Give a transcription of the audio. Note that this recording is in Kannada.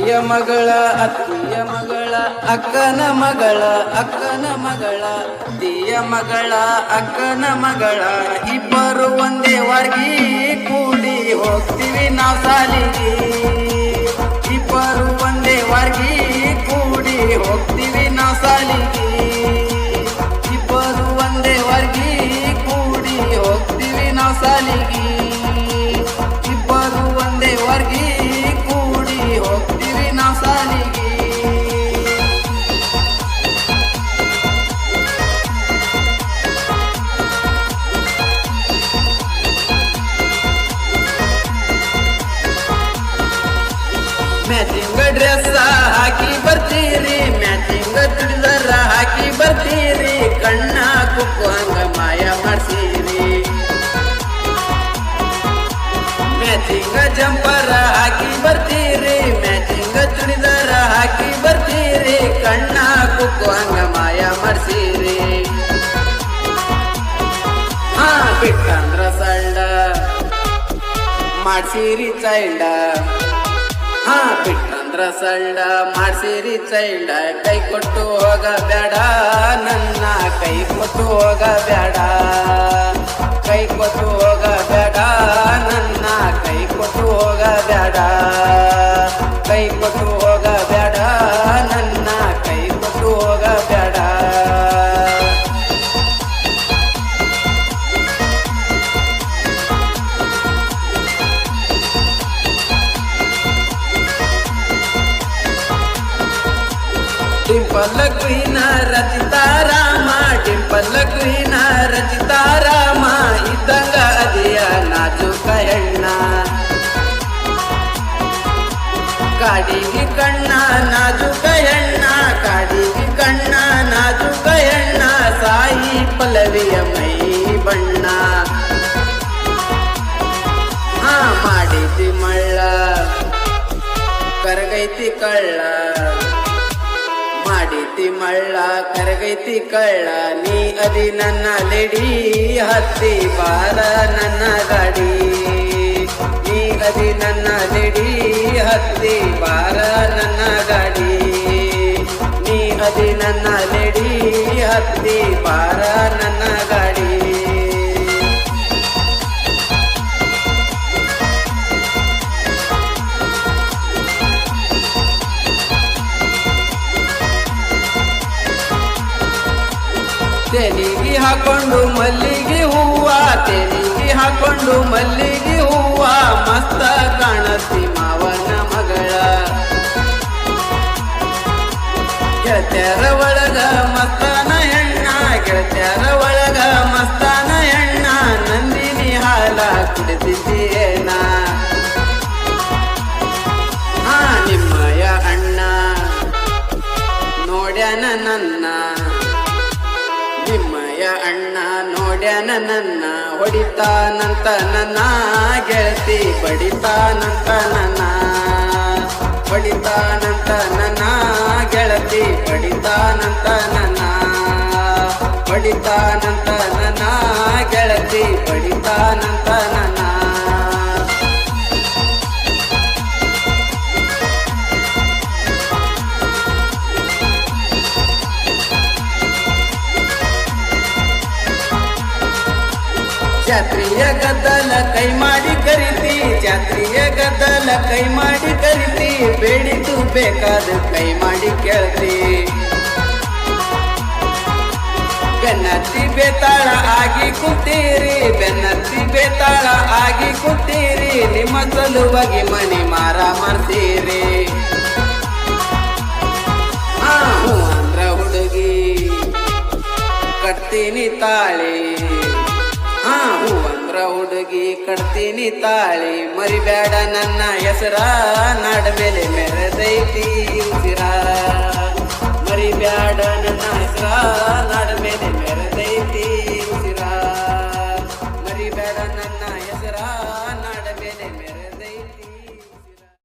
ಅತ್ತಿಯ ಮಗಳ ಅಕ್ಕನ ಮಗಳ ಅತ್ತಿಯ ಮಗಳ ಅಕ್ಕನ ಮಗಳ ಇಬ್ಬರು ಒಂದೇ ವರ್ಗಿ ಕೂಡಿ ಹೋಗ್ತೀವಿ ನಾವು ಸಾಲಿಗೆ. ಇಬ್ಬರು ಒಂದೇ ವರ್ಗಿ ಕೂಡಿ ಹೋಗ್ತೀವಿ ನಾವು ಸಾಲಿಗೆ. ಇಬ್ಬರು ಒಂದೇ ವರ್ಗಿ ಕೂಡಿ ಹೋಗ್ತೀವಿ ನಾವು ಸಾಲಿಗೆ. ಇಬ್ಬರು ಒಂದೇ ವರ್ಗಿ ಕೂಡಿ ಹೋಗ್ತೀವಿ ನಾವು ಸಾಲಿಗೆ. ಮ್ಯಾಚಿಂಗ್ ಡ್ರೆಸ್ ಹಾಕಿ ಬರ್ತೀರಿ, ಮ್ಯಾಚಿಂಗ್ ಚುಡಿದಾರ ಹಾಕಿ ಬರ್ತೀರಿ, ಕಣ್ಣ ಕುಕ್ಕು ಹಂಗ ಮಾಯ ಮಾಡ್ಸೀರಿ. ಮ್ಯಾಚಿಂಗ್ ಜಂಪರ ಹಾಕಿ ಬರ್ತೀರಿ, ಮ್ಯಾಚಿಂಗ್ ಚುಡಿದಾರ ಹಾಕಿ ಬರ್ತೀರಿ, ಕಣ್ಣ ಕುಕ್ಕು ಹಂಗ ಮಾಯ ಮಾಡ್ಸೀರಿ. ಬಿಟ್ಟಂದ್ರ ಸಳ್ಳ ಮಾಡ್ಸೀರಿ ಚೈಲ್ಡ, ಬಿಟ್ಟಂದ್ರ ಸಳ್ಳ ಮಾಡ್ಸೀರಿ ಚೈಲ್ಡ. ಕೈ ಕೊಟ್ಟು ಹೋಗ ಬೇಡ ನನ್ನ, ಕೈ ಕೊಟ್ಟು ಹೋಗ ಬೇಡ, ಕೈ ಕೊಟ್ಟು ಹೋಗ ಬೇಡ ನನ್ನ, ಕೈ ಕೊಟ್ಟು ಹೋಗ ಬೇಡ, ಕೈ ಕೊಟ್ಟು ಹೋಗ ಬೇಡ ನನ್ನ, ಕೈ ಕೊಟ್ಟು ಹೋಗ ಬೇಡ. ಡಿಂಪಲ್ ಕ್ವೀನ ರಚಿತಾರಾಮ, ಡಿಂಪಲ್ ಕ್ವೀನ ರಚಿತಾರಾಮ, ಇದ್ದಂಗ ಅದಿಯ ನಾಜೂಕ ಹೆಣ್ಣ. ಕಾಡಿಗೆ ಕಣ್ಣ ನಾಜೂಕ ಹೆಣ್ಣ, ಕಾಡಿಗೆ ಕಣ್ಣ ನಾಜೂಕ ಹೆಣ್ಣ, ಸಾಯಿ ಪಲ್ಲವಿಯ ಮೈ ಬಣ್ಣ. ಮಾಡಿತಿ ಮಳ್ಳ ಕರಗೈತಿ ಕಳ್ಳ, ಮಾಡಿತಿ ಮಳ್ಳ ಕರಗೈತಿ ಕಳ್ಳ, ನೀ ಅದಿ ನನ್ನ ಲೇಡಿ ಹತ್ತಿ ಬಾರ ನನ್ನ ಗಾಡಿ. ನೀ ಅದಿ ನನ್ನ ಲೇಡಿ ಹತ್ತಿ ಬಾರ ನನ್ನ ಗಾಡಿ. ನೀ ಅದಿ ನನ್ನ ಲೇಡಿ ಹತ್ತಿ ಬಾರ ನನ್ನ ಗಾಡಿ. ತೆಲಿಗೆ ಹಾಕೊಂಡು ಮಲ್ಲಿಗೆ ಹೂವ, ತೆಲಿಗೆ ಹಾಕೊಂಡು ಮಲ್ಲಿಗೆ ಹೂವ, ಮಸ್ತ ಕಾಣತಿ ಮಾವನ ಮಗಳ. ಗೆಳತ್ಯಾರ ಒಳಗ ಮಸ್ತಾನ ಹೆಣ್ಣ, ಗೆಳತ್ಯಾರ ಒಳಗ ಮಸ್ತಾನ ಹೆಣ್ಣ, ನಂದಿನಿ ಹಾಲ ಕುಡಿದಿದ್ದೇನ. ನಿಮ್ಮಯ ಅಣ್ಣ ನೋಡ್ಯಾನ ನನ್ನ, ನಿಮ್ಮಯ ಅಣ್ಣ ನೋಡ್ಯಾನ ನನ್ನ, ಹೊಡಿತಾನಂತ ನನ್ನ ಗೆಳತಿ ಬಡಿತಾನಂತ ನನ್ನ, ಹೊಡಿತಾನಂತ ನನ್ನ ಗೆಳತಿ ಬಡಿತಾನಂತ ನನ್ನ, ಹೊಡಿತಾನಂತ ನನ್ನ ಗೆಳತಿ ಬಡಿತಾನಂತ ನನ್ನ. ಜಾತ್ರೆಯ ಗದ್ದಲ ಕೈ ಮಾಡಿ ಕರಿತಿ, ಜಾತ್ರೆಯ ಗದ್ದಲ ಕೈ ಮಾಡಿ ಕರಿತಿ, ಬೇಡಿತು ಬೇಕಾದ ಕೈ ಮಾಡಿ ಕೇಳ್ತಿ. ಬೆನ್ನತ್ತಿ ಬೇತಾಳ ಆಗಿ ಕುಂತೀರಿ, ಬೆನ್ನತ್ತಿ ಬೇತಾಳ ಆಗಿ ಕುಂತೀರಿ, ನಿಮ್ಮ ಸಲುವಾಗಿ ಮನೆ ಮಾರ ಮಾಡ್ತೀರಿ. ಹೂ ಅಂದ್ರ ಹುಡುಗಿ ಕಟ್ತೀನಿ ತಾಳಿ, ಹೂ ಅಂದ್ರ ಹುಡುಗಿ ಕಟ್ತೀನಿ ತಾಳಿ, ಮರಿಬೇಡ ನನ್ನ ಹೆಸರ ನಾಡ ಮೇಲೆ ಮೆರೆದೈತಿ ಉಸಿರ. ಮರಿಬೇಡ ನನ್ನ ಹೆಸರ